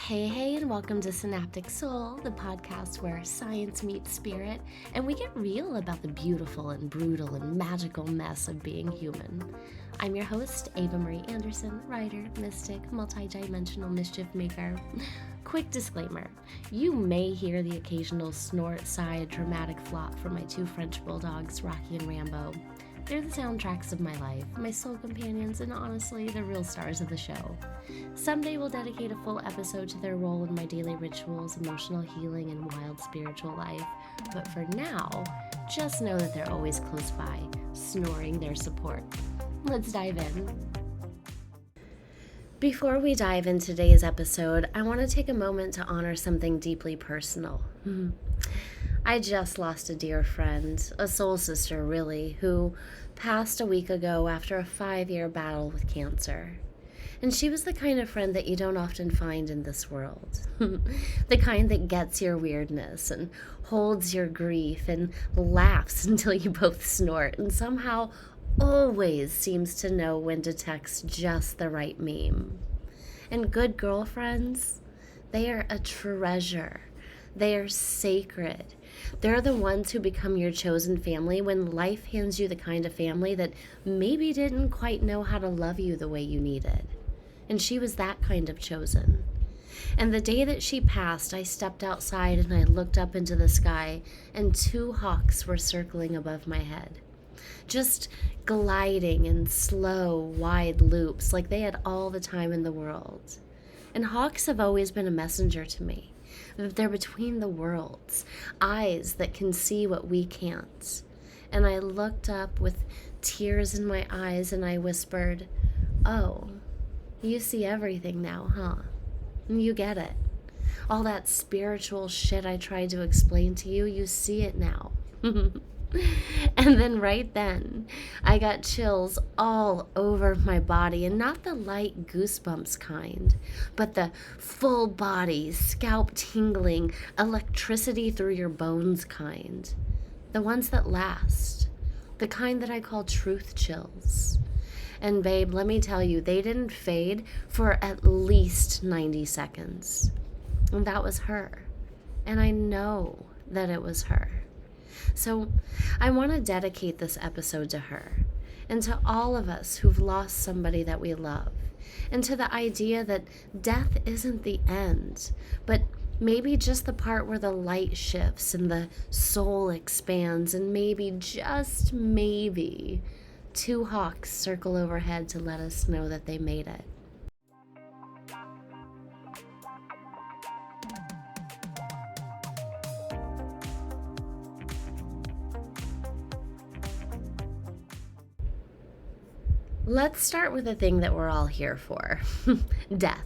Hey, and welcome to Synaptic Soul, the podcast where science meets spirit, and we get real about the beautiful and brutal and magical mess of being human. I'm your host, Ava Marie Anderson, writer, mystic, multidimensional mischief maker. Quick disclaimer, you may hear the occasional snort, sigh, dramatic flop from my two French bulldogs, Rocky and Rambo. They're the soundtracks of my life, my soul companions, and honestly, the real stars of the show. Someday we'll dedicate a full episode to their role in my daily rituals, emotional healing, and wild spiritual life. But for now, just know that they're always close by, snoring their support. Let's dive in. Before we dive in today's episode, I want to take a moment to honor something deeply personal. I just lost a dear friend, a soul sister really, who passed a week ago after a 5-year battle with cancer. And she was the kind of friend that you don't often find in this world. The kind that gets your weirdness and holds your grief and laughs until you both snort and somehow always seems to know when to text just the right meme. And good girlfriends, they are a treasure. They are sacred. They're the ones who become your chosen family when life hands you the kind of family that maybe didn't quite know how to love you the way you needed. And she was that kind of chosen. And the day that she passed, I stepped outside and I looked up into the sky, and 2 hawks were circling above my head. Just gliding in slow, wide loops like they had all the time in the world. And hawks have always been a messenger to me. They're between the worlds, eyes that can see what we can't. And I looked up with tears in my eyes and I whispered, "Oh, you see everything now, huh? You get it. All that spiritual shit I tried to explain to you, you see it now." And then right then, I got chills all over my body, and not the light goosebumps kind, but the full body, scalp tingling, electricity through your bones kind. The ones that last, the kind that I call truth chills. And babe, let me tell you, they didn't fade for at least 90 seconds. And that was her. And I know that it was her. So I want to dedicate this episode to her and to all of us who've lost somebody that we love, and to the idea that death isn't the end, but maybe just the part where the light shifts and the soul expands, and maybe, just maybe, 2 hawks circle overhead to let us know that they made it. Let's start with the thing that we're all here for. Death.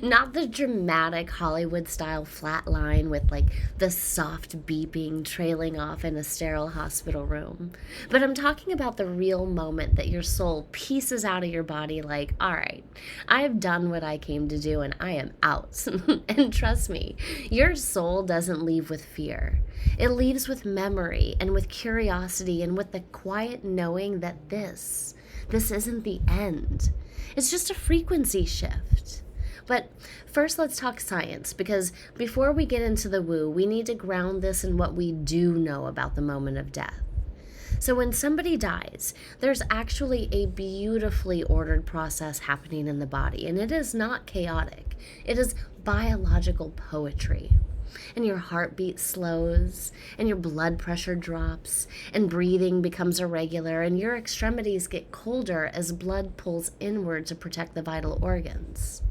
Not the dramatic Hollywood-style flat line with like the soft beeping trailing off in a sterile hospital room. But I'm talking about the real moment that your soul pieces out of your body like, all right, I've done what I came to do and I am out. And trust me, your soul doesn't leave with fear. It leaves with memory and with curiosity and with the quiet knowing that this isn't the end. It's just a frequency shift. But first, let's talk science, because before we get into the woo, we need to ground this in what we do know about the moment of death. So when somebody dies, there's actually a beautifully ordered process happening in the body, and it is not chaotic. It is biological poetry. And your heartbeat slows, and your blood pressure drops, and breathing becomes irregular, and your extremities get colder as blood pulls inward to protect the vital organs.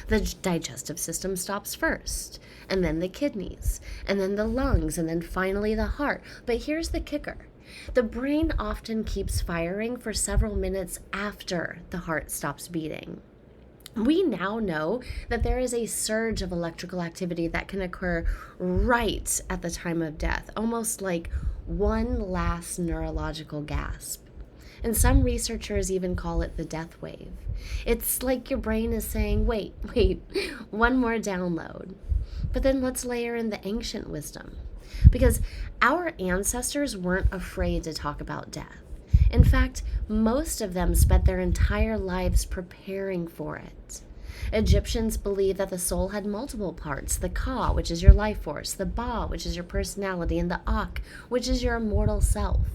The digestive system stops first, and then the kidneys, and then the lungs, and then finally the heart. But here's the kicker. The brain often keeps firing for several minutes after the heart stops beating. We now know that there is a surge of electrical activity that can occur right at the time of death, almost like one last neurological gasp. And some researchers even call it the death wave. It's like your brain is saying, wait, one more download. But then let's layer in the ancient wisdom, because our ancestors weren't afraid to talk about death. In fact, most of them spent their entire lives preparing for it. Egyptians believed that the soul had multiple parts: the Ka, which is your life force, the Ba, which is your personality, and the Ak, which is your immortal self.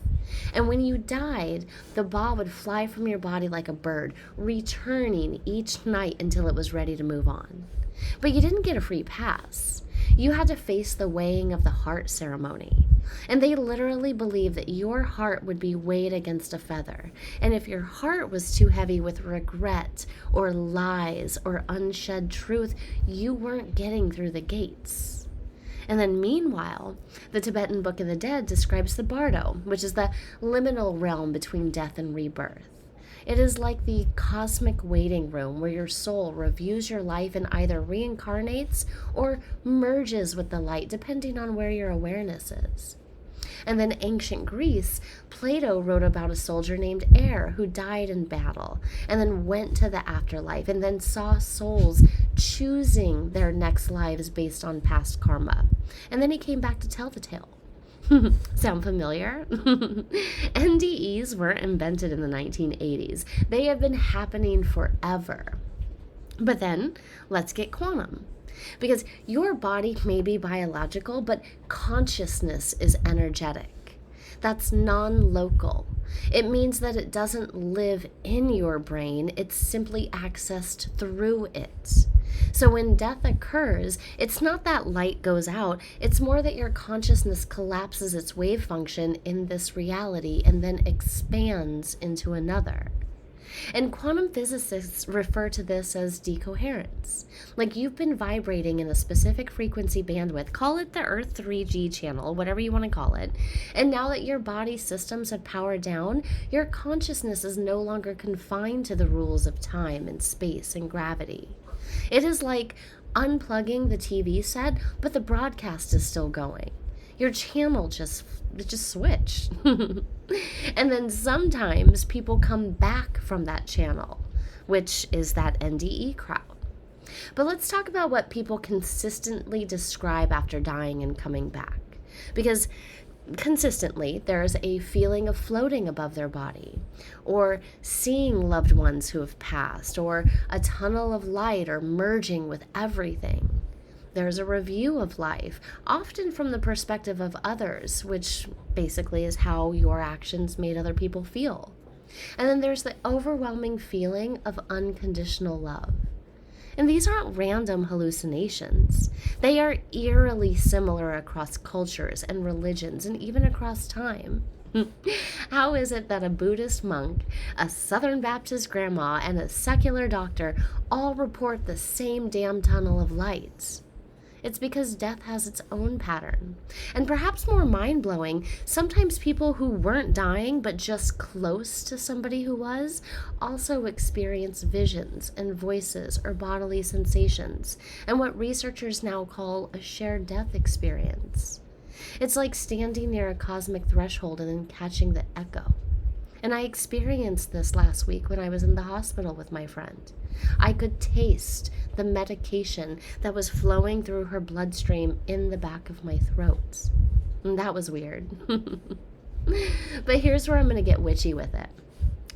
And when you died, the Ba would fly from your body like a bird, returning each night until it was ready to move on. But you didn't get a free pass. You had to face the weighing of the heart ceremony. And they literally believed that your heart would be weighed against a feather. And if your heart was too heavy with regret or lies or unshed truth, you weren't getting through the gates. And then meanwhile, the Tibetan Book of the Dead describes the bardo, which is the liminal realm between death and rebirth. It is like the cosmic waiting room where your soul reviews your life and either reincarnates or merges with the light, depending on where your awareness is. And then ancient Greece, Plato wrote about a soldier named Air who died in battle and then went to the afterlife and then saw souls choosing their next lives based on past karma. And then he came back to tell the tale. Sound familiar? NDEs weren't invented in the 1980s. They have been happening forever. But then, let's get quantum. Because your body may be biological, but consciousness is energetic. That's non-local. It means that it doesn't live in your brain, it's simply accessed through it. So when death occurs, it's not that light goes out, it's more that your consciousness collapses its wave function in this reality and then expands into another. And quantum physicists refer to this as decoherence. Like you've been vibrating in a specific frequency bandwidth, call it the Earth 3G channel, whatever you want to call it, and now that your body systems have powered down, your consciousness is no longer confined to the rules of time and space and gravity. It is like unplugging the TV set, but the broadcast is still going. Your channel just switched. And then sometimes people come back from that channel, which is that NDE crowd. But let's talk about what people consistently describe after dying and coming back. Because consistently, there's a feeling of floating above their body, or seeing loved ones who have passed, or a tunnel of light, or merging with everything. There's a review of life, often from the perspective of others, which basically is how your actions made other people feel. And then there's the overwhelming feeling of unconditional love. And these aren't random hallucinations. They are eerily similar across cultures and religions and even across time. How is it that a Buddhist monk, a Southern Baptist grandma, and a secular doctor all report the same damn tunnel of light? It's because death has its own pattern. And perhaps more mind-blowing, sometimes people who weren't dying but just close to somebody who was also experience visions and voices or bodily sensations, and what researchers now call a shared death experience. It's like standing near a cosmic threshold and then catching the echo. And I experienced this last week when I was in the hospital with my friend. I could taste the medication that was flowing through her bloodstream in the back of my throat. And that was weird. But here's where I'm going to get witchy with it.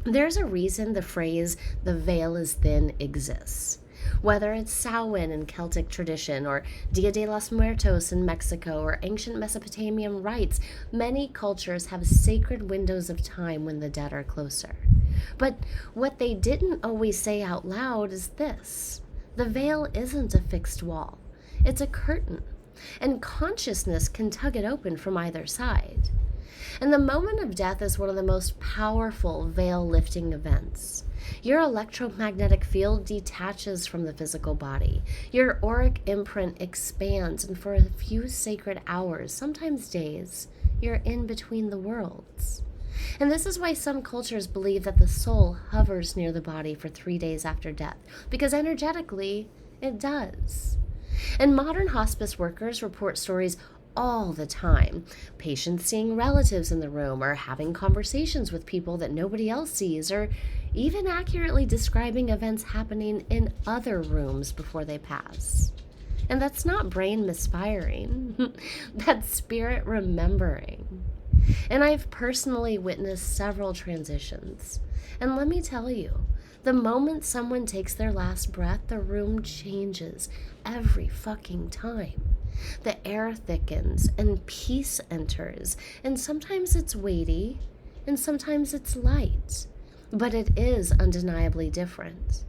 There's a reason the phrase, "the veil is thin," exists. Whether it's Samhain in Celtic tradition, or Dia de los Muertos in Mexico, or ancient Mesopotamian rites, many cultures have sacred windows of time when the dead are closer. But what they didn't always say out loud is this: the veil isn't a fixed wall, it's a curtain, and consciousness can tug it open from either side. And the moment of death is one of the most powerful veil-lifting events. Your electromagnetic field detaches from the physical body. Your auric imprint expands, and for a few sacred hours, sometimes days, you're in between the worlds. And this is why some cultures believe that the soul hovers near the body for 3 days after death, because energetically, it does. And modern hospice workers report stories all the time. Patients seeing relatives in the room, or having conversations with people that nobody else sees, or even accurately describing events happening in other rooms before they pass. And that's not brain misfiring. That's spirit remembering. And I've personally witnessed several transitions. And let me tell you, The moment someone takes their last breath, the room changes every fucking time. The air thickens and peace enters, and sometimes it's weighty, and sometimes it's light, but it is undeniably different.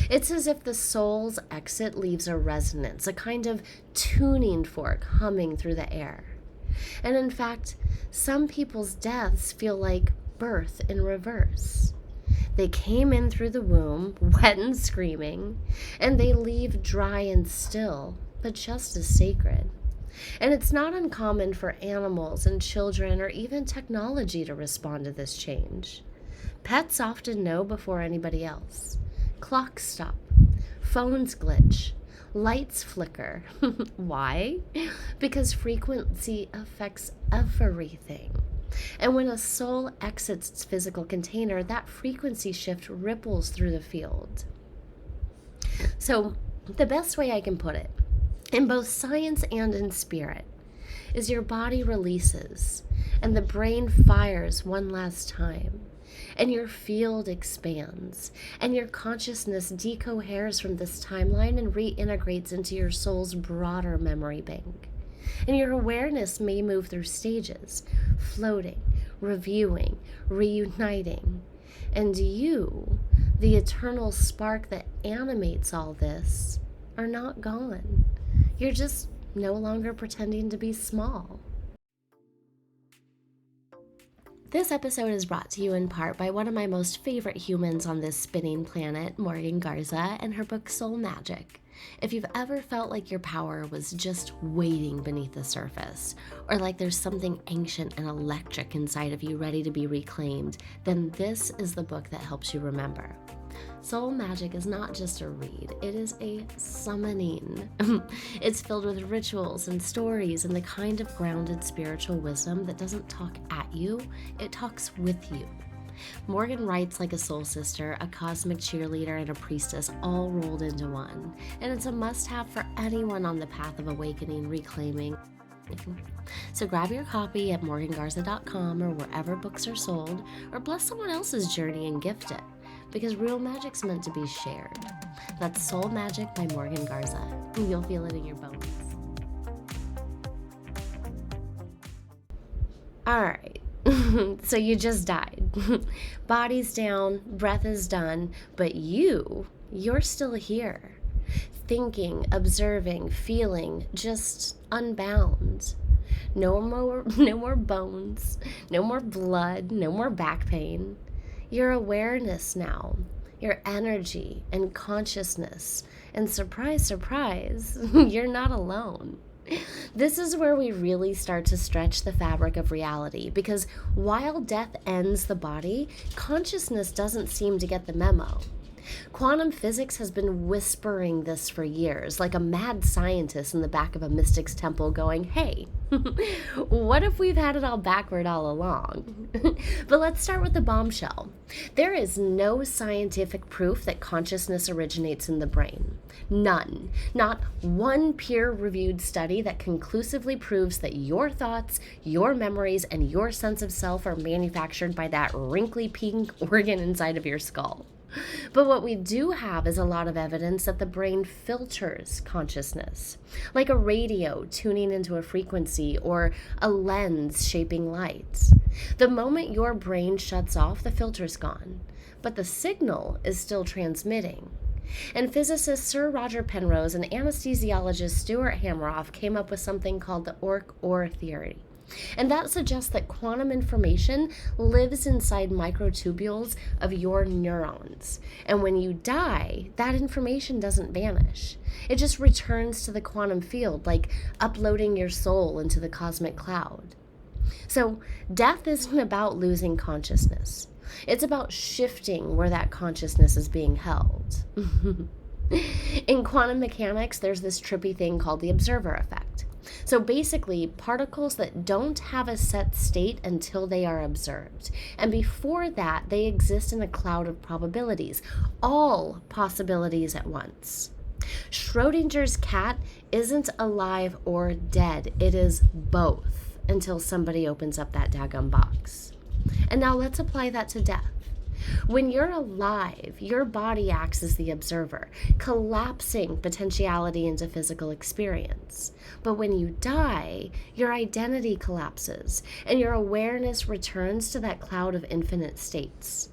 It's as if the soul's exit leaves a resonance, a kind of tuning fork humming through the air. And in fact, some people's deaths feel like birth in reverse. They came in through the womb, wet and screaming, and they leave dry and still, but just as sacred. And it's not uncommon for animals and children or even technology to respond to this change. Pets often know before anybody else. Clocks stop, phones glitch, lights flicker. Why? Because frequency affects everything. And when a soul exits its physical container, that frequency shift ripples through the field. So, the best way I can put it, in both science and in spirit, is your body releases and the brain fires one last time, and your field expands, and your consciousness decoheres from this timeline and reintegrates into your soul's broader memory bank. And your awareness may move through stages, floating, reviewing, reuniting. And you, the eternal spark that animates all this, are not gone. You're just no longer pretending to be small. This episode is brought to you in part by one of my most favorite humans on this spinning planet, Morgan Garza, and her book Soul Magic. If you've ever felt like your power was just waiting beneath the surface, or like there's something ancient and electric inside of you ready to be reclaimed, then this is the book that helps you remember. Soul Magic is not just a read, it is a summoning. It's filled with rituals and stories and the kind of grounded spiritual wisdom that doesn't talk at you, it talks with you. Morgan writes like a soul sister, a cosmic cheerleader, and a priestess all rolled into one. And it's a must-have for anyone on the path of awakening, reclaiming. So grab your copy at morgangarza.com or wherever books are sold, or bless someone else's journey and gift it, because real magic's meant to be shared. That's Soul Magic by Morgan Garza. You'll feel it in your bones. All right. So you just died. Body's down, breath is done, but you're still here. Thinking, observing, feeling, just unbound. No more bones, no more blood, no more back pain. Your awareness now, your energy and consciousness, and surprise, surprise, you're not alone. This is where we really start to stretch the fabric of reality, because while death ends the body, consciousness doesn't seem to get the memo. Quantum physics has been whispering this for years, like a mad scientist in the back of a mystic's temple going, hey, what if we've had it all backward all along? But let's start with the bombshell. There is no scientific proof that consciousness originates in the brain. None. Not one peer-reviewed study that conclusively proves that your thoughts, your memories, and your sense of self are manufactured by that wrinkly pink organ inside of your skull. But what we do have is a lot of evidence that the brain filters consciousness, like a radio tuning into a frequency or a lens shaping light. The moment your brain shuts off, the filter's gone, but the signal is still transmitting. And physicist Sir Roger Penrose and anesthesiologist Stuart Hameroff came up with something called the ORC-OR theory. And that suggests that quantum information lives inside microtubules of your neurons. And when you die, that information doesn't vanish. It just returns to the quantum field, like uploading your soul into the cosmic cloud. So death isn't about losing consciousness. It's about shifting where that consciousness is being held. In quantum mechanics, there's this trippy thing called the observer effect. So basically, particles that don't have a set state until they are observed. And before that, they exist in a cloud of probabilities, all possibilities at once. Schrodinger's cat isn't alive or dead. It is both until somebody opens up that daggum box. And now let's apply that to death. When you're alive, your body acts as the observer, collapsing potentiality into physical experience. But when you die, your identity collapses, and your awareness returns to that cloud of infinite states.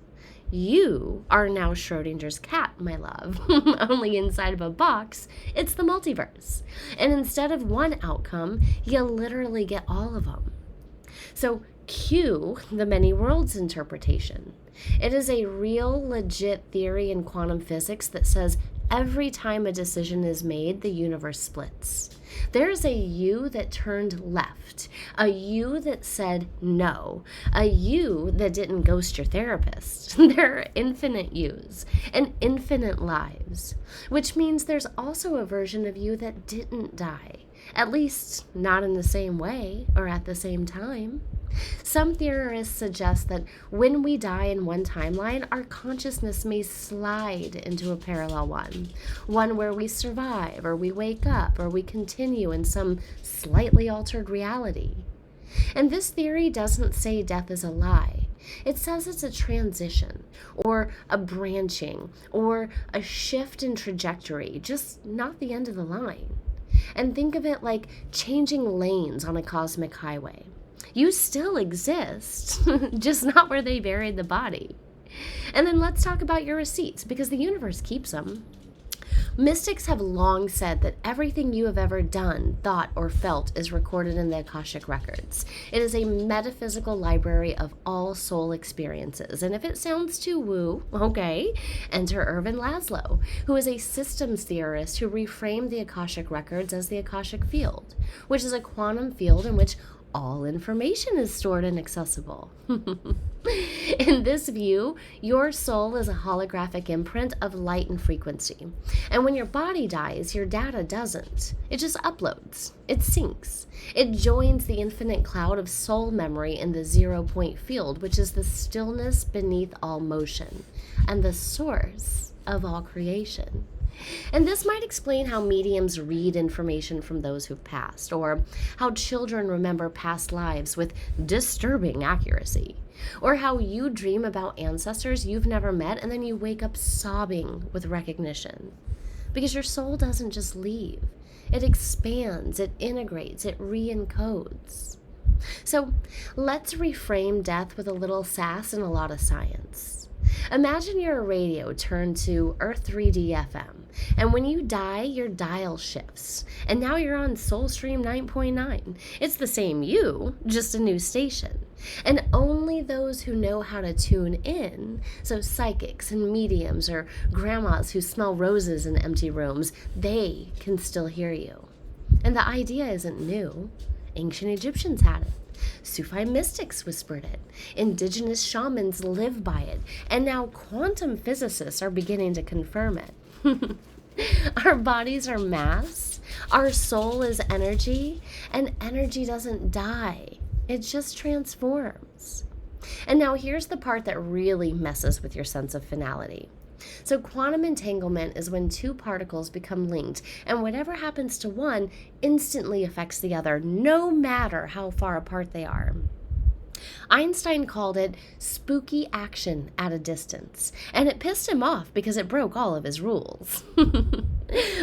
You are now Schrodinger's cat, my love. Only inside of a box, it's the multiverse. And instead of one outcome, you literally get all of them. So cue the many worlds interpretation. It is a real, legit theory in quantum physics that says every time a decision is made, the universe splits. There's a you that turned left, a you that said no, a you that didn't ghost your therapist. There are infinite yous and infinite lives, which means there's also a version of you that didn't die, at least not in the same way or at the same time. Some theorists suggest that when we die in one timeline, our consciousness may slide into a parallel one where we survive, or we wake up, or we continue in some slightly altered reality. And this theory doesn't say death is a lie. It says it's a transition, or a branching, or a shift in trajectory, just not the end of the line. And think of it like changing lanes on a cosmic highway. You still exist, just not where they buried the body. And then let's talk about your receipts, because the universe keeps them. Mystics have long said that everything you have ever done, thought, or felt is recorded in the Akashic Records. It is a metaphysical library of all soul experiences. And if it sounds too woo, okay, enter Ervin Laszlo, who is a systems theorist who reframed the Akashic Records as the Akashic Field, which is a quantum field in which all information is stored and accessible. In this view, your soul is a holographic imprint of light and frequency. And when your body dies, your data doesn't. It just uploads. It syncs. It joins the infinite cloud of soul memory in the 0-point field, which is the stillness beneath all motion and the source of all creation. And this might explain how mediums read information from those who've passed, or how children remember past lives with disturbing accuracy, or how you dream about ancestors you've never met and then you wake up sobbing with recognition. Because your soul doesn't just leave. It expands, it integrates, it re-encodes. So let's reframe death with a little sass and a lot of science. Imagine you're a radio turned to Earth 3D FM, and when you die, your dial shifts, and now you're on Soulstream 9.9. It's the same you, just a new station. And only those who know how to tune in, so psychics and mediums or grandmas who smell roses in empty rooms, they can still hear you. And the idea isn't new. Ancient Egyptians had it. Sufi mystics whispered it. Indigenous shamans live by it. And now quantum physicists are beginning to confirm it. Our bodies are mass. Our soul is energy. And energy doesn't die. It just transforms. And now here's the part that really messes with your sense of finality. So quantum entanglement is when two particles become linked, and whatever happens to one instantly affects the other, no matter how far apart they are. Einstein called it spooky action at a distance, and it pissed him off because it broke all of his rules.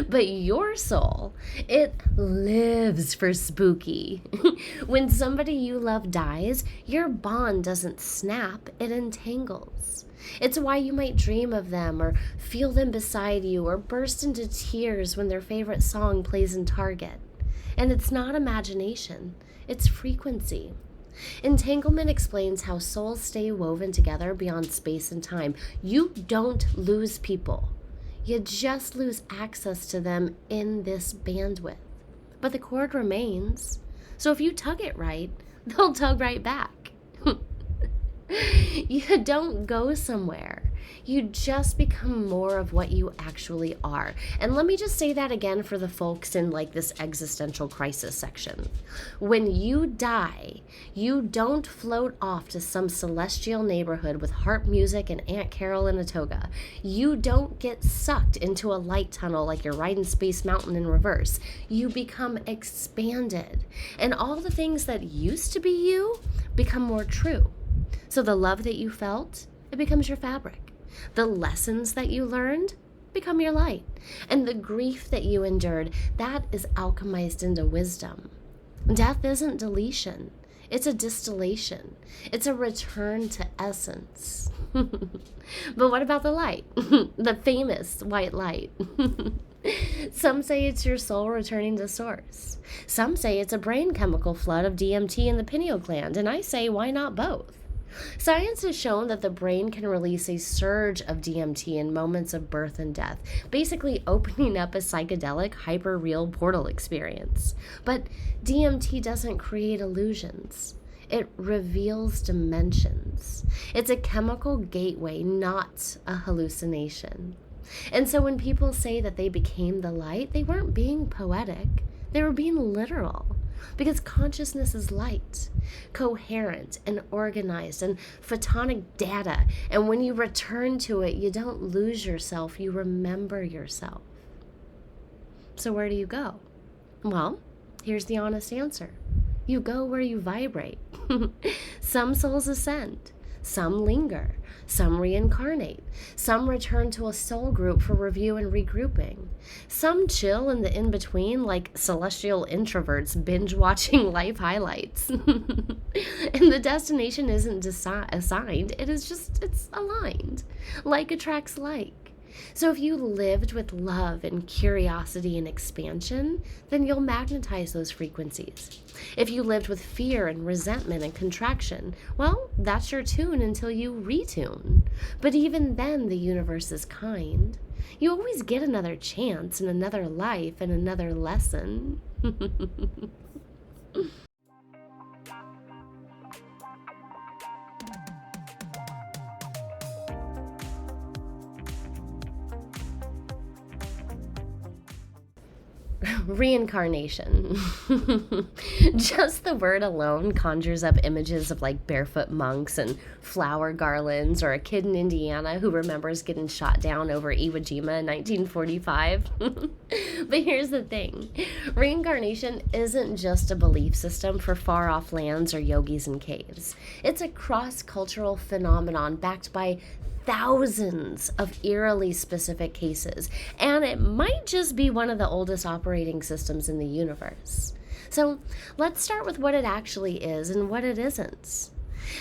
But your soul, it lives for spooky. When somebody you love dies, your bond doesn't snap, it entangles. It's why you might dream of them or feel them beside you or burst into tears when their favorite song plays in Target. And it's not imagination, it's frequency. Entanglement explains how souls stay woven together beyond space and time. You don't lose people. You just lose access to them in this bandwidth. But the cord remains. So if you tug it right, they'll tug right back. You don't go somewhere. You just become more of what you actually are. And let me just say that again for the folks in like this existential crisis section. When you die, you don't float off to some celestial neighborhood with harp music and Aunt Carol in a toga. You don't get sucked into a light tunnel like you're riding Space Mountain in reverse. You become expanded. And all the things that used to be you become more true. So the love that you felt, it becomes your fabric. The lessons that you learned become your light. And the grief that you endured, that is alchemized into wisdom. Death isn't deletion. It's a distillation. It's a return to essence. But what about the light? The famous white light. Some say it's your soul returning to source. Some say it's a brain chemical flood of DMT in the pineal gland, and I say, why not both? Science has shown that the brain can release a surge of DMT in moments of birth and death, basically opening up a psychedelic, hyper-real portal experience. But DMT doesn't create illusions. It reveals dimensions. It's a chemical gateway, not a hallucination. And so when people say that they became the light, they weren't being poetic. They were being literal. Because consciousness is light, coherent and organized and photonic data. And when you return to it, you don't lose yourself, you remember yourself. So where do you go? Well, here's the honest answer. You go where you vibrate. Some souls ascend. Some linger. Some reincarnate. Some return to a soul group for review and regrouping. Some chill in the in-between like celestial introverts binge-watching life highlights. And the destination isn't assigned. It's aligned. Like attracts like. So if you lived with love and curiosity and expansion, then you'll magnetize those frequencies. If you lived with fear and resentment and contraction, well, that's your tune until you retune. But even then, the universe is kind. You always get another chance and another life and another lesson. Reincarnation. Just the word alone conjures up images of like barefoot monks and flower garlands, or a kid in Indiana who remembers getting shot down over Iwo Jima in 1945. But here's the thing. Reincarnation isn't just a belief system for far-off lands or yogis in caves. It's a cross-cultural phenomenon backed by thousands of eerily specific cases, and it might just be one of the oldest operating systems in the universe. So let's start with what it actually is and what it isn't.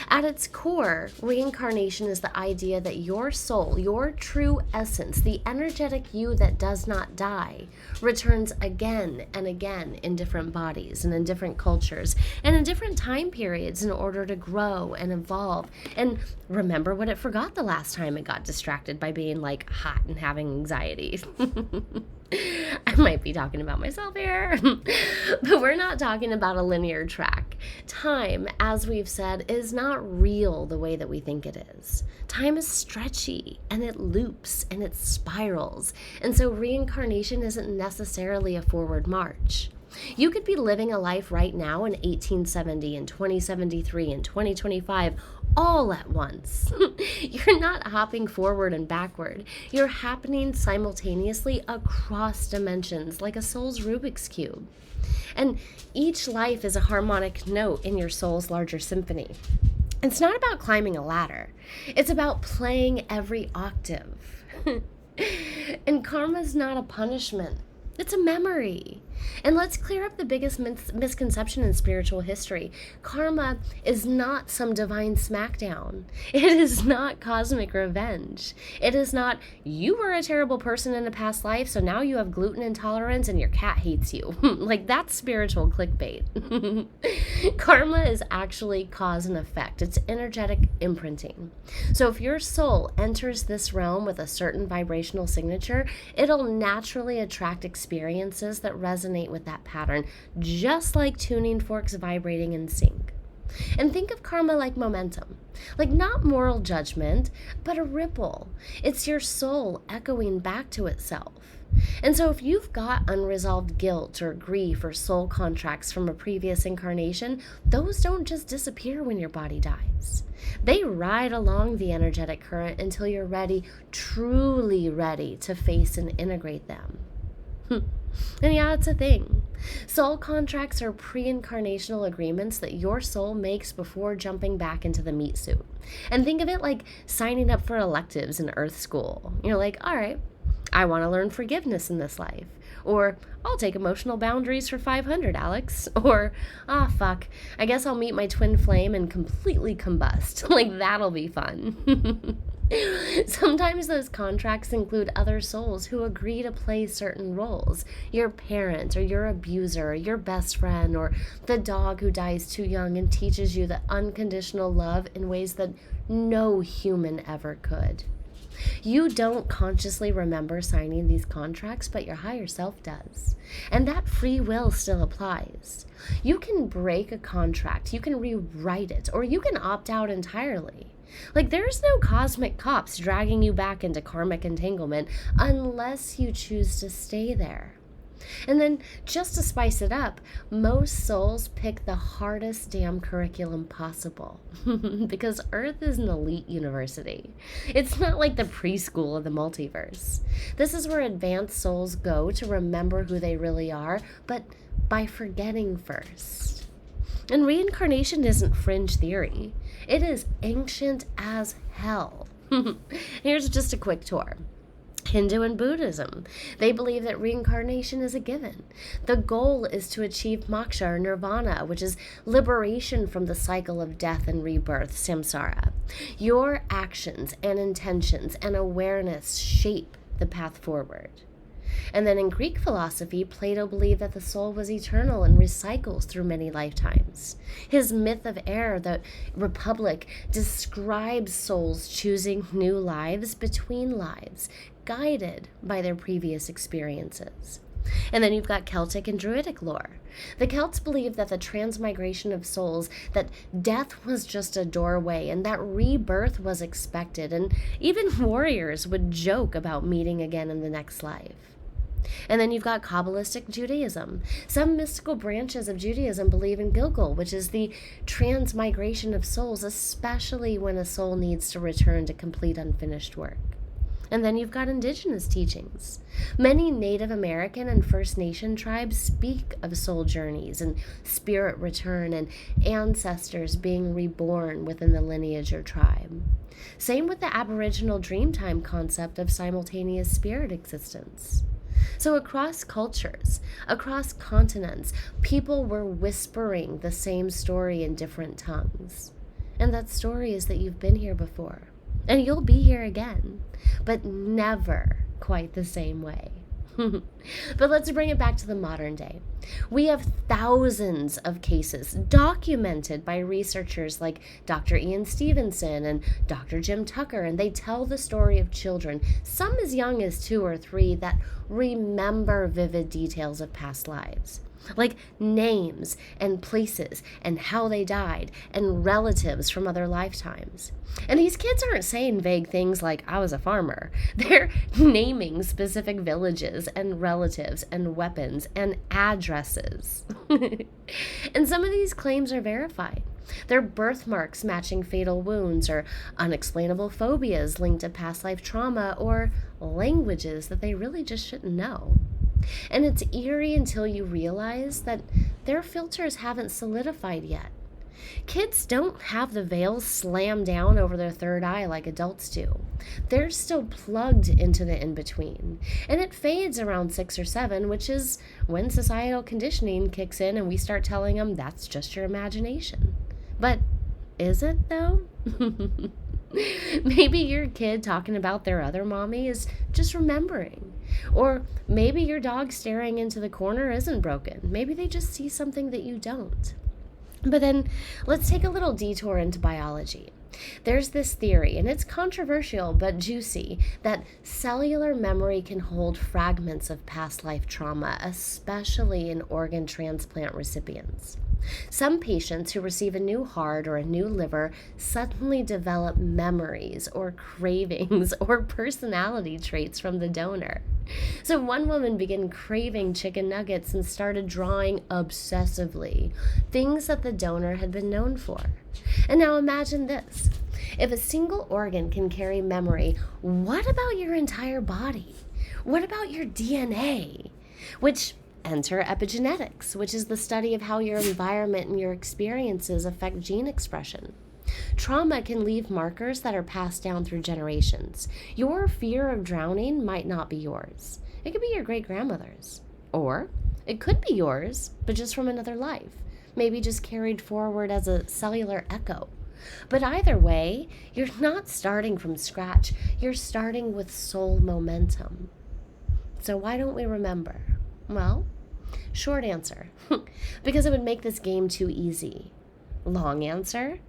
At its core, reincarnation is the idea that your soul, your true essence, the energetic you that does not die, returns again and again in different bodies and in different cultures and in different time periods in order to grow and evolve and remember what it forgot the last time it got distracted by being like hot and having anxiety. I might be talking about myself here, but we're not talking about a linear track. Time, as we've said, is not real the way that we think it is. Time is stretchy, and it loops, and it spirals, and so reincarnation isn't necessarily a forward march. You could be living a life right now in 1870 and 2073 and 2025 all at once. You're not hopping forward and backward. You're happening simultaneously across dimensions like a soul's Rubik's Cube. And each life is a harmonic note in your soul's larger symphony. It's not about climbing a ladder. It's about playing every octave. And karma's not a punishment. It's a memory. And let's clear up the biggest misconception in spiritual history. Karma is not some divine smackdown. It is not cosmic revenge. It is not, you were a terrible person in a past life, so now you have gluten intolerance and your cat hates you. Like, that's spiritual clickbait. Karma is actually cause and effect. It's energetic imprinting. So if your soul enters this realm with a certain vibrational signature, it'll naturally attract experiences that resonate with that pattern, just like tuning forks vibrating in sync. And think of karma like momentum, like not moral judgment, but a ripple. It's your soul echoing back to itself. And so if you've got unresolved guilt or grief or soul contracts from a previous incarnation, those don't just disappear when your body dies. They ride along the energetic current until you're ready, truly ready, to face and integrate them. And yeah, it's a thing. Soul contracts are pre-incarnational agreements that your soul makes before jumping back into the meat suit. And think of it like signing up for electives in Earth School. You're like, all right, I want to learn forgiveness in this life. Or, I'll take emotional boundaries for 500, Alex. Or, fuck, I guess I'll meet my twin flame and completely combust. Like, that'll be fun. Sometimes those contracts include other souls who agree to play certain roles. Your parent, or your abuser, or your best friend, or the dog who dies too young and teaches you the unconditional love in ways that no human ever could. You don't consciously remember signing these contracts, but your higher self does. And that free will still applies. You can break a contract, you can rewrite it, or you can opt out entirely. Like, there's no cosmic cops dragging you back into karmic entanglement unless you choose to stay there. And then, just to spice it up, most souls pick the hardest damn curriculum possible. Because Earth is an elite university. It's not like the preschool of the multiverse. This is where advanced souls go to remember who they really are, but by forgetting first. And reincarnation isn't fringe theory. It is ancient as hell. Here's just a quick tour. Hindu and Buddhism, they believe that reincarnation is a given. The goal is to achieve moksha or nirvana, which is liberation from the cycle of death and rebirth, samsara. Your actions and intentions and awareness shape the path forward. And then in Greek philosophy, Plato believed that the soul was eternal and recycles through many lifetimes. His myth of air, the Republic, describes souls choosing new lives between lives, guided by their previous experiences. And then you've got Celtic and Druidic lore. The Celts believed that the transmigration of souls, that death was just a doorway and that rebirth was expected, and even warriors would joke about meeting again in the next life. And then you've got Kabbalistic Judaism. Some mystical branches of Judaism believe in Gilgul, which is the transmigration of souls, especially when a soul needs to return to complete unfinished work. And then you've got indigenous teachings. Many Native American and First Nation tribes speak of soul journeys and spirit return and ancestors being reborn within the lineage or tribe. Same with the Aboriginal Dreamtime concept of simultaneous spirit existence. So across cultures, across continents, people were whispering the same story in different tongues. And that story is that you've been here before. And you'll be here again, but never quite the same way. But let's bring it back to the modern day. We have thousands of cases documented by researchers like Dr. Ian Stevenson and Dr. Jim Tucker, and they tell the story of children, some as young as 2 or 3, that remember vivid details of past lives. Like names and places and how they died and relatives from other lifetimes. And these kids aren't saying vague things like, I was a farmer. They're naming specific villages and relatives and weapons and addresses. And some of these claims are verified. They're birthmarks matching fatal wounds, or unexplainable phobias linked to past life trauma, or languages that they really just shouldn't know. And it's eerie until you realize that their filters haven't solidified yet. Kids don't have the veil slammed down over their third eye like adults do. They're still plugged into the in-between. And it fades around 6 or 7, which is when societal conditioning kicks in and we start telling them that's just your imagination. But is it, though? Maybe your kid talking about their other mommy is just remembering. Or maybe your dog staring into the corner isn't broken. Maybe they just see something that you don't. But then let's take a little detour into biology. There's this theory, and it's controversial but juicy, that cellular memory can hold fragments of past life trauma, especially in organ transplant recipients. Some patients who receive a new heart or a new liver suddenly develop memories or cravings or personality traits from the donor. So one woman began craving chicken nuggets and started drawing obsessively, things that the donor had been known for. And now imagine this. If a single organ can carry memory, what about your entire body? What about your DNA? Which Enter epigenetics, which is the study of how your environment and your experiences affect gene expression. Trauma can leave markers that are passed down through generations. Your fear of drowning might not be yours. It could be your great-grandmother's. Or it could be yours, but just from another life. Maybe just carried forward as a cellular echo. But either way, you're not starting from scratch. You're starting with soul momentum. So why don't we remember? Well, short answer, because it would make this game too easy. Long answer,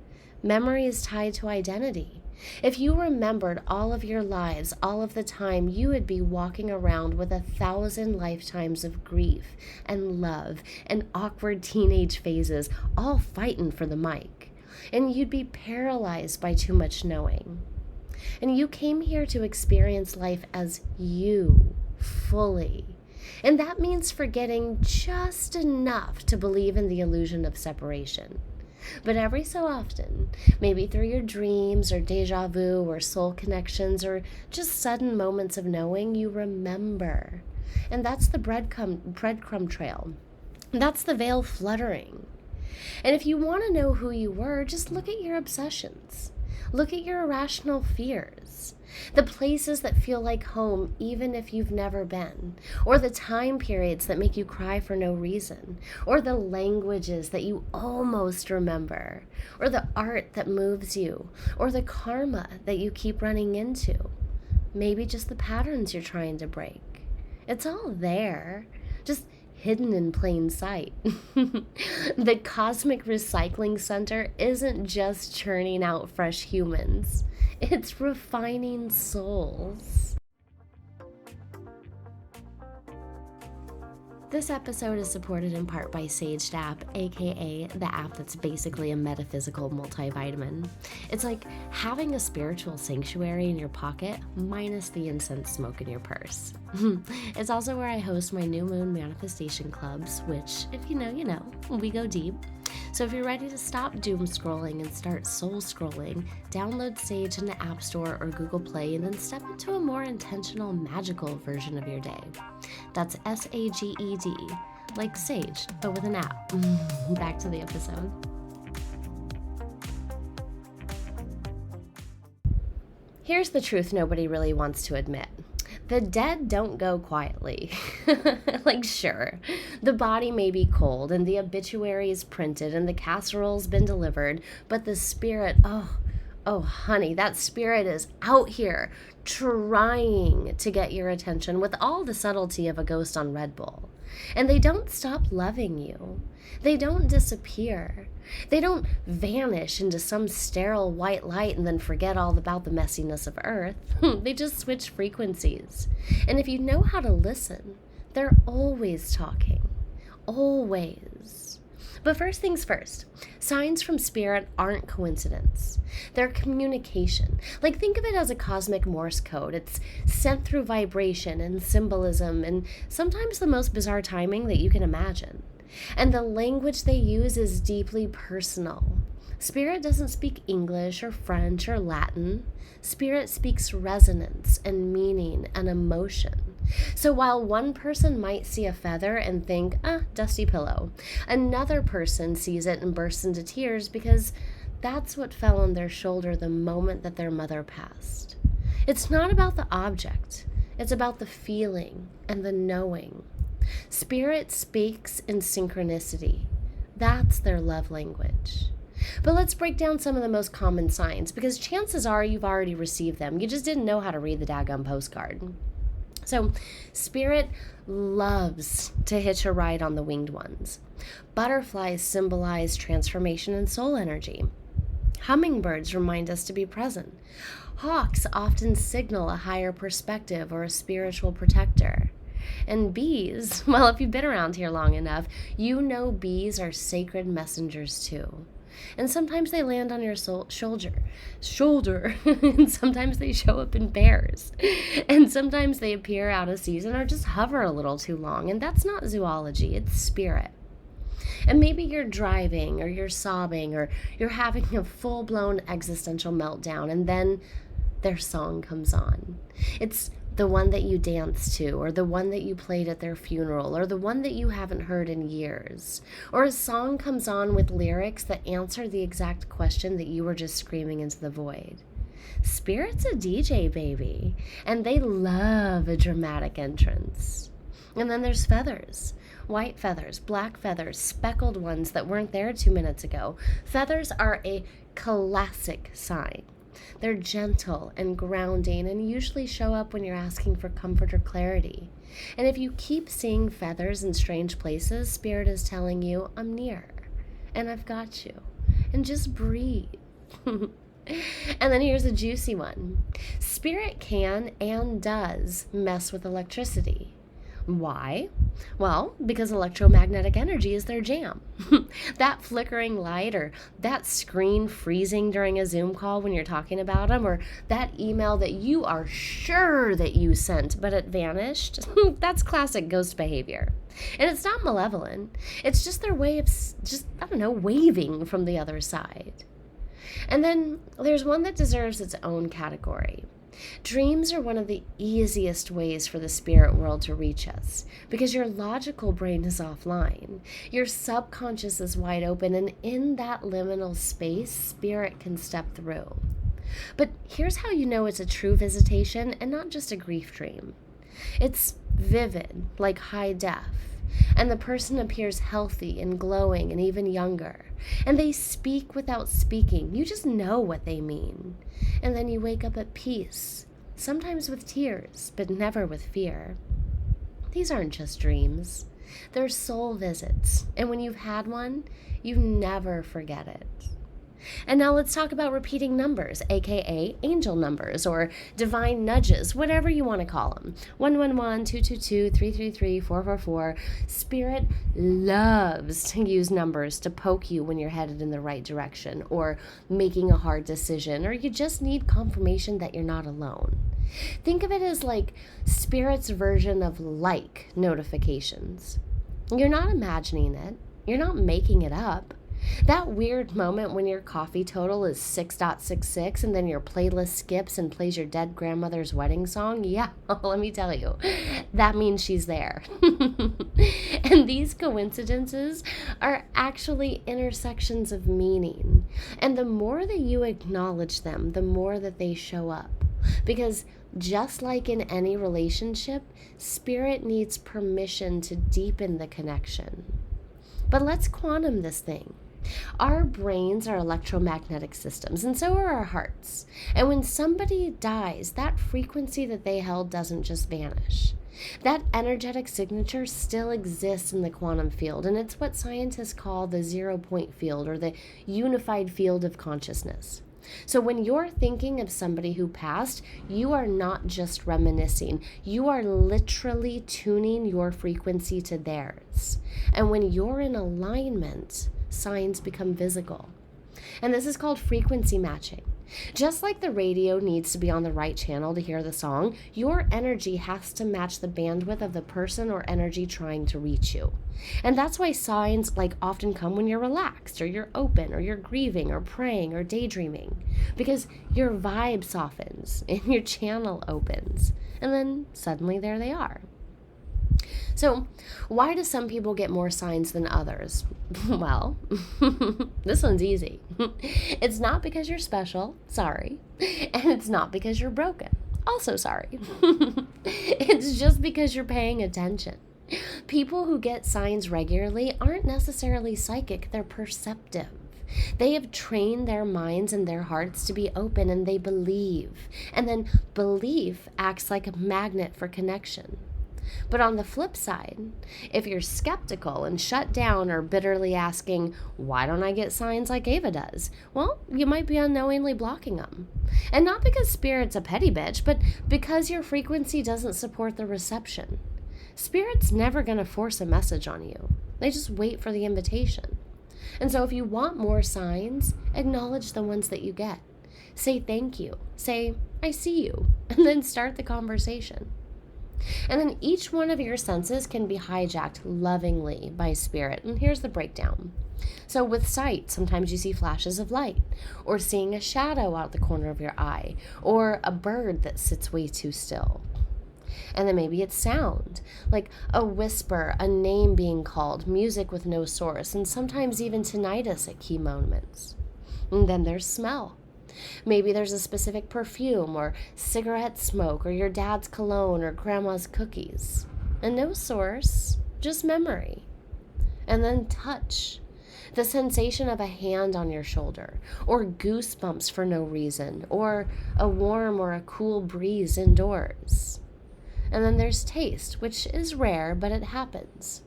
memory is tied to identity. If you remembered all of your lives, all of the time, you would be walking around with 1,000 lifetimes of grief and love and awkward teenage phases, all fighting for the mic. And you'd be paralyzed by too much knowing. And you came here to experience life as you, fully. And that means forgetting just enough to believe in the illusion of separation. But every so often, maybe through your dreams or deja vu or soul connections or just sudden moments of knowing, you remember. And that's the breadcrumb trail. That's the veil fluttering. And if you want to know who you were, just look at your obsessions. Look at your irrational fears. The places that feel like home even if you've never been. Or the time periods that make you cry for no reason. Or the languages that you almost remember. Or the art that moves you. Or the karma that you keep running into. Maybe just the patterns you're trying to break. It's all there. Just hidden in plain sight. The Cosmic Recycling Center isn't just churning out fresh humans. It's refining souls. This episode is supported in part by Saged app, aka the app that's basically a metaphysical multivitamin. It's like having a spiritual sanctuary in your pocket minus the incense smoke in your purse. It's also where I host my new moon manifestation clubs, which, if you know, you know, we go deep. So if you're ready to stop doom scrolling and start soul scrolling, download Sage in the App Store or Google Play and then step into a more intentional, magical version of your day. That's SAGED, like Sage, but with an app. Back to the episode. Here's the truth nobody really wants to admit. The dead don't go quietly. Like, sure, the body may be cold and the obituary is printed and the casserole's been delivered, but the spirit, oh, honey, that spirit is out here trying to get your attention with all the subtlety of a ghost on Red Bull. And they don't stop loving you. They don't disappear. They don't vanish into some sterile white light and then forget all about the messiness of Earth. They just switch frequencies. And if you know how to listen, they're always talking. Always. But first things first, signs from spirit aren't coincidence. They're communication. Like, think of it as a cosmic Morse code. It's sent through vibration and symbolism and sometimes the most bizarre timing that you can imagine. And the language they use is deeply personal. Spirit doesn't speak English or French or Latin. Spirit speaks resonance and meaning and emotion. So while one person might see a feather and think, dusty pillow, another person sees it and bursts into tears because that's what fell on their shoulder the moment that their mother passed. It's not about the object. It's about the feeling and the knowing. Spirit speaks in synchronicity. That's their love language. But let's break down some of the most common signs, because chances are you've already received them. You just didn't know how to read the daggum postcard. So, spirit loves to hitch a ride on the winged ones. Butterflies symbolize transformation and soul energy. Hummingbirds remind us to be present. Hawks often signal a higher perspective or a spiritual protector. And bees, well, if you've been around here long enough, you know bees are sacred messengers too. And sometimes they land on your shoulder, and sometimes they show up in pairs, and sometimes they appear out of season or just hover a little too long, and that's not zoology, it's spirit. And maybe you're driving, or you're sobbing, or you're having a full-blown existential meltdown, and then their song comes on. It's The one that you danced to, or the one that you played at their funeral, or the one that you haven't heard in years. Or a song comes on with lyrics that answer the exact question that you were just screaming into the void. Spirit's a DJ, baby, and they love a dramatic entrance. And then there's feathers. White feathers, black feathers, speckled ones that weren't there 2 minutes ago. Feathers are a classic sign. They're gentle and grounding and usually show up when you're asking for comfort or clarity. And if you keep seeing feathers in strange places, Spirit is telling you, I'm near and I've got you. And just breathe. And then here's a juicy one. Spirit can and does mess with electricity. Why? Well, because electromagnetic energy is their jam. That flickering light, or that screen freezing during a Zoom call when you're talking about them, or that email that you are sure that you sent but it vanished, that's classic ghost behavior. And it's not malevolent. It's just their way of waving from the other side. And then there's one that deserves its own category. Dreams are one of the easiest ways for the spirit world to reach us because your logical brain is offline. Your subconscious is wide open, and in that liminal space, spirit can step through. But here's how you know it's a true visitation and not just a grief dream. It's vivid, like high def, and the person appears healthy and glowing and even younger. And they speak without speaking. You just know what they mean. And then you wake up at peace, sometimes with tears, but never with fear. These aren't just dreams. They're soul visits. And when you've had one, you never forget it. And now let's talk about repeating numbers, aka angel numbers or divine nudges, whatever you want to call them. 111, 222, 333, 444. Spirit loves to use numbers to poke you when you're headed in the right direction, or making a hard decision, or you just need confirmation that you're not alone. Think of it as like Spirit's version of like notifications. You're not imagining it. You're not making it up. That weird moment when your coffee total is 6.66 and then your playlist skips and plays your dead grandmother's wedding song, yeah, let me tell you, that means she's there. And these coincidences are actually intersections of meaning. And the more that you acknowledge them, the more that they show up. Because just like in any relationship, spirit needs permission to deepen the connection. But let's quantum this thing. Our brains are electromagnetic systems, and so are our hearts. And when somebody dies, that frequency that they held doesn't just vanish. That energetic signature still exists in the quantum field, and it's what scientists call the 0-point field, or the unified field of consciousness. So when you're thinking of somebody who passed, you are not just reminiscing. You are literally tuning your frequency to theirs. And when you're in alignment, signs become visible. And this is called frequency matching. Just like the radio needs to be on the right channel to hear the song, your energy has to match the bandwidth of the person or energy trying to reach you. And that's why signs often come when you're relaxed, or you're open, or you're grieving, or praying, or daydreaming. Because your vibe softens and your channel opens. And then suddenly there they are. So, why do some people get more signs than others? Well, this one's easy. It's not because you're special, sorry. And it's not because you're broken, also sorry. It's just because you're paying attention. People who get signs regularly aren't necessarily psychic, they're perceptive. They have trained their minds and their hearts to be open, and they believe. And then belief acts like a magnet for connection. But on the flip side, if you're skeptical and shut down or bitterly asking, why don't I get signs like Ava does? Well, you might be unknowingly blocking them. And not because Spirit's a petty bitch, but because your frequency doesn't support the reception. Spirit's never going to force a message on you. They just wait for the invitation. And so if you want more signs, acknowledge the ones that you get. Say thank you. Say, I see you. And then start the conversation. And then each one of your senses can be hijacked lovingly by Spirit. And here's the breakdown. So with sight, sometimes you see flashes of light, or seeing a shadow out the corner of your eye, or a bird that sits way too still. And then maybe it's sound, like a whisper, a name being called, music with no source, and sometimes even tinnitus at key moments. And then there's smell. Maybe there's a specific perfume or cigarette smoke or your dad's cologne or grandma's cookies. And no source, just memory. And then touch. The sensation of a hand on your shoulder, or goosebumps for no reason, or a warm or a cool breeze indoors. And then there's taste, which is rare, but it happens.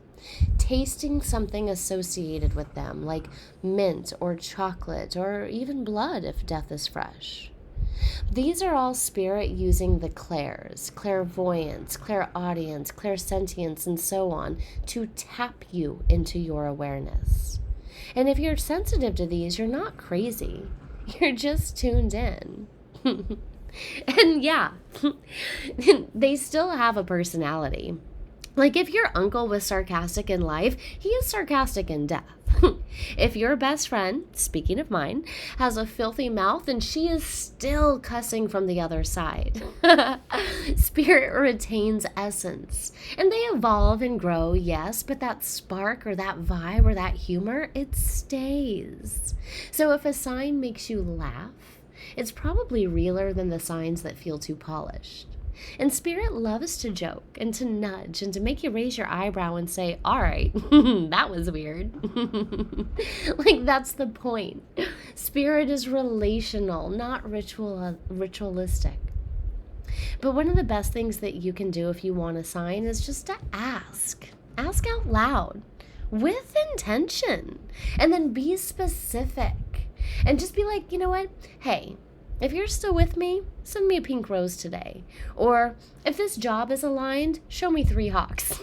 Tasting something associated with them, like mint or chocolate, or even blood if death is fresh. These are all spirit using the clairs, clairvoyance, clairaudience, clairsentience, and so on, to tap you into your awareness. And if you're sensitive to these, you're not crazy. You're just tuned in. And yeah, they still have a personality. Like if your uncle was sarcastic in life, he is sarcastic in death. If your best friend, speaking of mine, has a filthy mouth, and she is still cussing from the other side. Spirit retains essence. And they evolve and grow, yes, but that spark or that vibe or that humor, it stays. So if a sign makes you laugh, it's probably realer than the signs that feel too polished. And spirit loves to joke and to nudge and to make you raise your eyebrow and say, all right, that was weird. Like, that's the point. Spirit is relational, not ritualistic. But one of the best things that you can do if you want a sign is just to ask. Ask out loud with intention, and then be specific. And just be like, you know what? Hey, if you're still with me, send me a pink rose today. Or if this job is aligned, show me 3 hawks.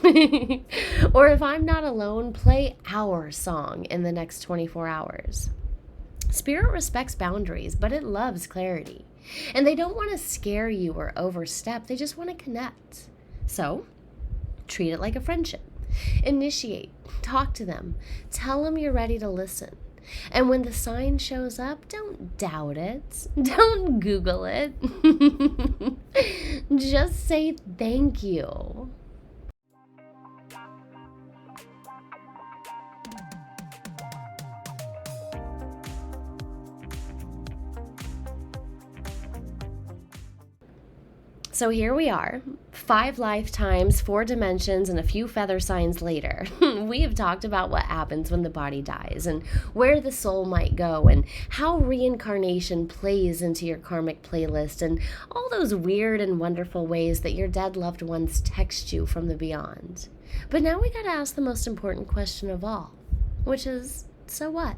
Or if I'm not alone, play our song in the next 24 hours. Spirit respects boundaries, but it loves clarity. And they don't want to scare you or overstep. They just want to connect. So, treat it like a friendship. Initiate. Talk to them. Tell them you're ready to listen. And when the sign shows up, don't doubt it. Don't Google it. Just say thank you. So here we are, 5 lifetimes, 4 dimensions, and a few feather signs later. We have talked about what happens when the body dies, and where the soul might go, and how reincarnation plays into your karmic playlist, and all those weird and wonderful ways that your dead loved ones text you from the beyond. But now we gotta ask the most important question of all, which is, so what?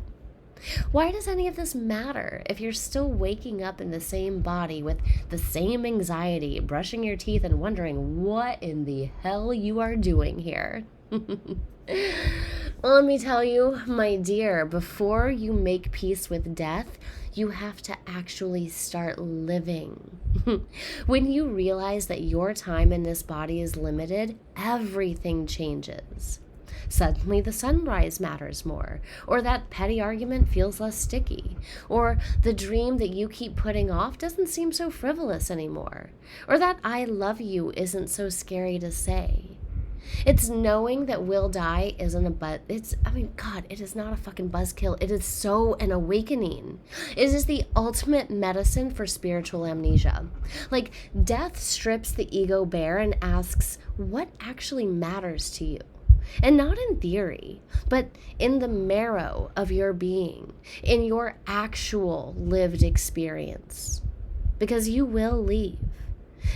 Why does any of this matter if you're still waking up in the same body with the same anxiety, brushing your teeth and wondering what in the hell you are doing here? Well, let me tell you, my dear, before you make peace with death, you have to actually start living. When you realize that your time in this body is limited, everything changes. Suddenly the sunrise matters more, or that petty argument feels less sticky, or the dream that you keep putting off doesn't seem so frivolous anymore, or that I love you isn't so scary to say. It's knowing that we'll die isn't it is not a fucking buzzkill. It is so an awakening. It is the ultimate medicine for spiritual amnesia. Like, death strips the ego bare and asks, what actually matters to you? And not in theory, but in the marrow of your being, in your actual lived experience. Because you will leave.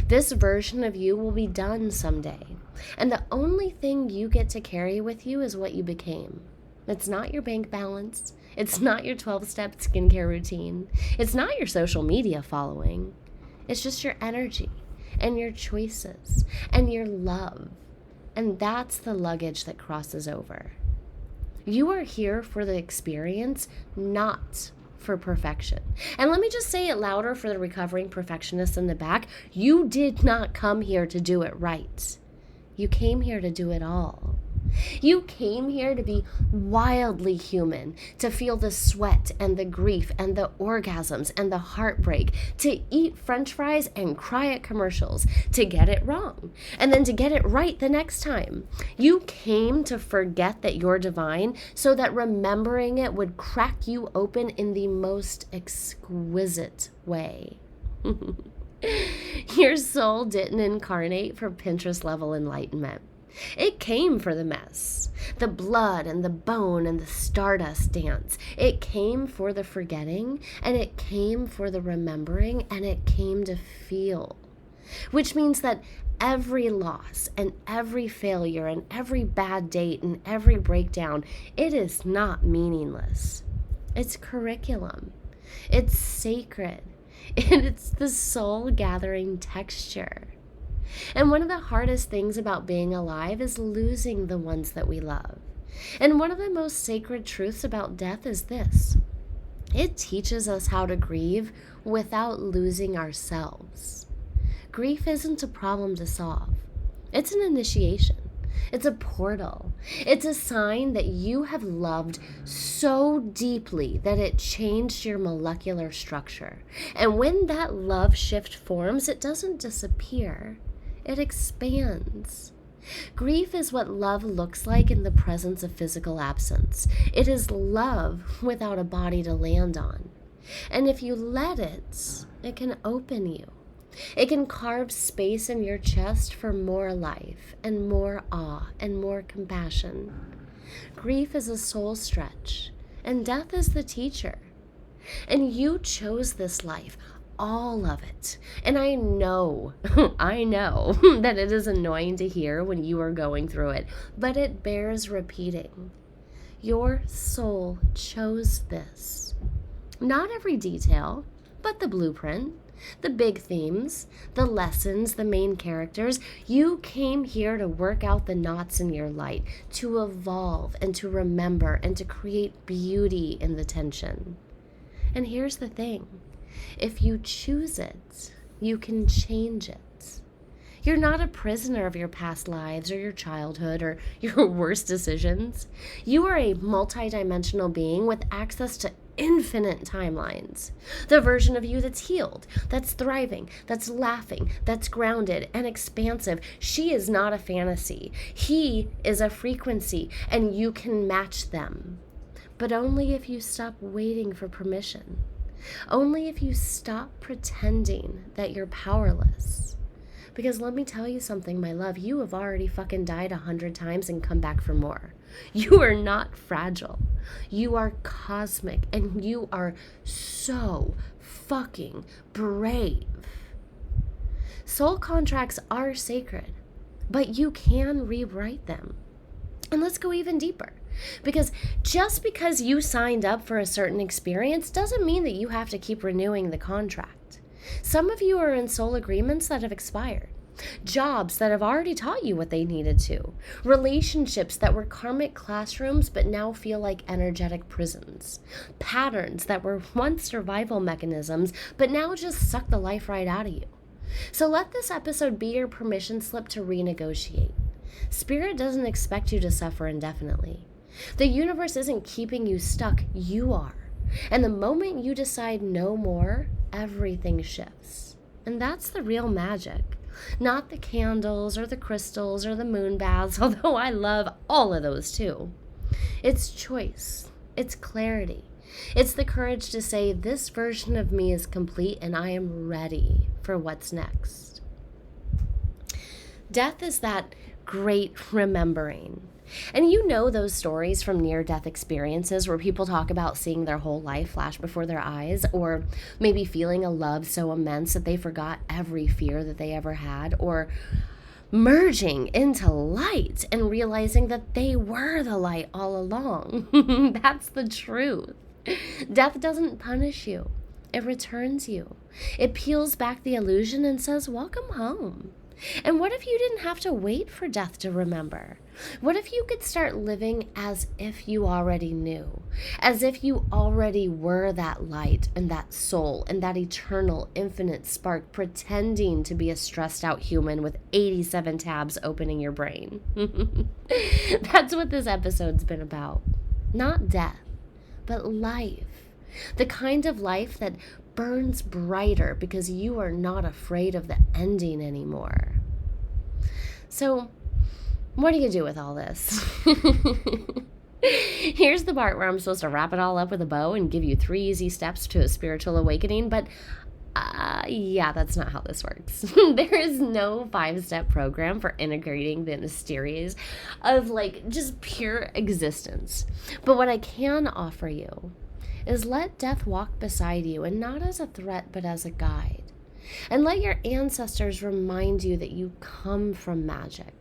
This version of you will be done someday. And the only thing you get to carry with you is what you became. It's not your bank balance. It's not your 12-step skincare routine. It's not your social media following. It's just your energy and your choices and your love. And that's the luggage that crosses over. You are here for the experience, not for perfection. And let me just say it louder for the recovering perfectionists in the back. You did not come here to do it right. You came here to do it all. You came here to be wildly human, to feel the sweat and the grief and the orgasms and the heartbreak, to eat French fries and cry at commercials, to get it wrong, and then to get it right the next time. You came to forget that you're divine so that remembering it would crack you open in the most exquisite way. Your soul didn't incarnate for Pinterest level enlightenment. It came for the mess, the blood and the bone and the stardust dance. It came for the forgetting, and it came for the remembering, and it came to feel. Which means that every loss and every failure and every bad date and every breakdown, it is not meaningless. It's curriculum. It's sacred. And it's the soul gathering texture. And one of the hardest things about being alive is losing the ones that we love. And one of the most sacred truths about death is this: it teaches us how to grieve without losing ourselves. Grief isn't a problem to solve. It's an initiation. It's a portal. It's a sign that you have loved so deeply that it changed your molecular structure. And when that love shift forms, it doesn't disappear. It expands. Grief is what love looks like in the presence of physical absence. It is love without a body to land on. And if you let it, it can open you. It can carve space in your chest for more life and more awe and more compassion. Grief is a soul stretch, and death is the teacher. And you chose this life, all of it. And I know that it is annoying to hear when you are going through it, but it bears repeating. Your soul chose this. Not every detail, but the blueprint, the big themes, the lessons, the main characters. You came here to work out the knots in your light, to evolve and to remember and to create beauty in the tension. And here's the thing. If you choose it, you can change it. You're not a prisoner of your past lives or your childhood or your worst decisions. You are a multidimensional being with access to infinite timelines. The version of you that's healed, that's thriving, that's laughing, that's grounded and expansive. She is not a fantasy. He is a frequency, and you can match them. But only if you stop waiting for permission. Only if you stop pretending that you're powerless. Because let me tell you something, my love, you have already fucking died 100 times and come back for more. You are not fragile. You are cosmic, and you are so fucking brave. Soul contracts are sacred, but you can rewrite them. And let's go even deeper. Because just because you signed up for a certain experience doesn't mean that you have to keep renewing the contract. Some of you are in soul agreements that have expired. Jobs that have already taught you what they needed to. Relationships that were karmic classrooms but now feel like energetic prisons. Patterns that were once survival mechanisms but now just suck the life right out of you. So let this episode be your permission slip to renegotiate. Spirit doesn't expect you to suffer indefinitely. The universe isn't keeping you stuck, you are. And the moment you decide no more, everything shifts. And that's the real magic. Not the candles or the crystals or the moon baths, although I love all of those too. It's choice. It's clarity. It's the courage to say, this version of me is complete and I am ready for what's next. Death is that great remembering. And you know those stories from near-death experiences where people talk about seeing their whole life flash before their eyes, or maybe feeling a love so immense that they forgot every fear that they ever had, or merging into light and realizing that they were the light all along. That's the truth. Death doesn't punish you. It returns you. It peels back the illusion and says, welcome home. And what if you didn't have to wait for death to remember? What if you could start living as if you already knew, as if you already were that light and that soul and that eternal infinite spark, pretending to be a stressed out human with 87 tabs opening your brain? That's what this episode's been about. Not death, but life. The kind of life that burns brighter because you are not afraid of the ending anymore. So, what do you do with all this? Here's the part where I'm supposed to wrap it all up with a bow and give you 3 easy steps to a spiritual awakening, but yeah, that's not how this works. There is no 5-step program for integrating the mysteries of just pure existence. But what I can offer you is let death walk beside you, and not as a threat, but as a guide. And let your ancestors remind you that you come from magic.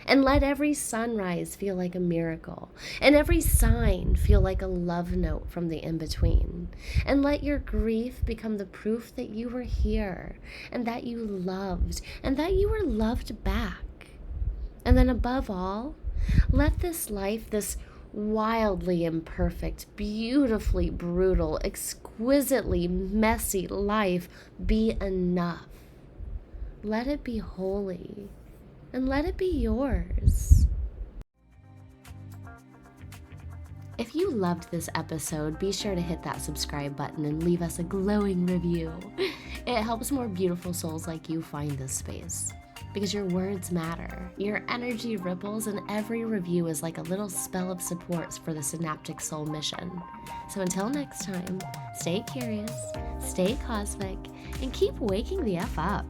And let every sunrise feel like a miracle, and every sign feel like a love note from the in-between. And let your grief become the proof that you were here, and that you loved, and that you were loved back. And then above all, let this life, this wildly imperfect, beautifully brutal, exquisitely messy life be enough. Let it be holy, and let it be yours. If you loved this episode, be sure to hit that subscribe button and leave us a glowing review. It helps more beautiful souls like you find this space. Because your words matter, your energy ripples, and every review is like a little spell of support for the Synaptic Soul mission. So until next time, stay curious, stay cosmic, and keep waking the F up.